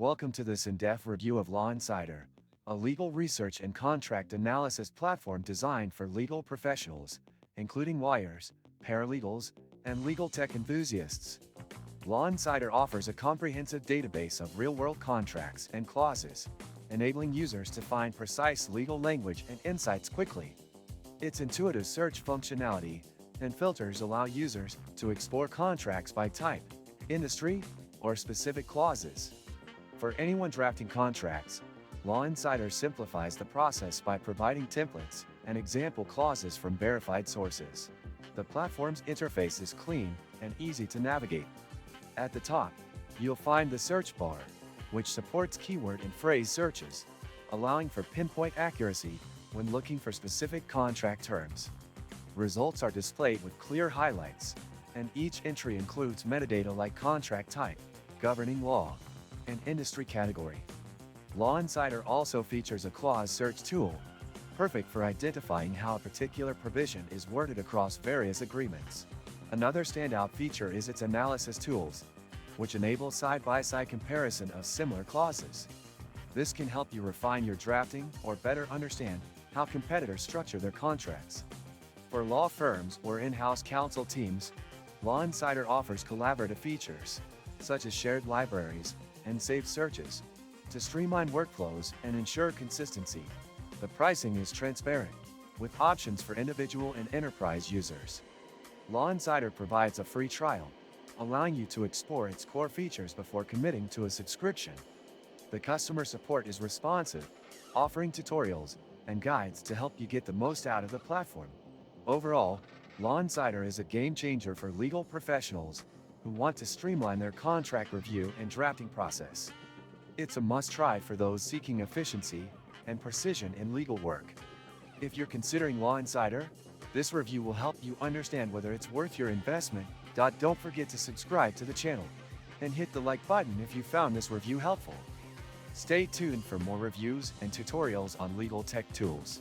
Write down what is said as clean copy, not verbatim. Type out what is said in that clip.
Welcome to this in-depth review of LawInsider, a legal research and contract analysis platform designed for legal professionals, including lawyers, paralegals, and legal tech enthusiasts. LawInsider offers a comprehensive database of real-world contracts and clauses, enabling users to find precise legal language and insights quickly. Its intuitive search functionality and filters allow users to explore contracts by type, industry, or specific clauses. For anyone drafting contracts, LawInsider simplifies the process by providing templates and example clauses from verified sources. The platform's interface is clean and easy to navigate. At the top, you'll find the search bar, which supports keyword and phrase searches, allowing for pinpoint accuracy when looking for specific contract terms. Results are displayed with clear highlights, and each entry includes metadata like contract type, governing law, and industry category. LawInsider also features a clause search tool, perfect for identifying how a particular provision is worded across various agreements. Another standout feature is its analysis tools, which enable side-by-side comparison of similar clauses. This can help you refine your drafting or better understand how competitors structure their contracts. For law firms or in-house counsel teams, LawInsider offers collaborative features, such as shared libraries and saved searches, to streamline workflows and ensure consistency. The pricing is transparent, with options for individual and enterprise users. LawInsider provides a free trial, allowing you to explore its core features before committing to a subscription. The customer support is responsive, offering tutorials and guides to help you get the most out of the platform. Overall, LawInsider is a game changer for legal professionals who want to streamline their contract review and drafting process. It's a must-try for those seeking efficiency and precision in legal work. If you're considering LawInsider, this review will help you understand whether it's worth your investment. Don't forget to subscribe to the channel and hit the like button if you found this review helpful. Stay tuned for more reviews and tutorials on legal tech tools.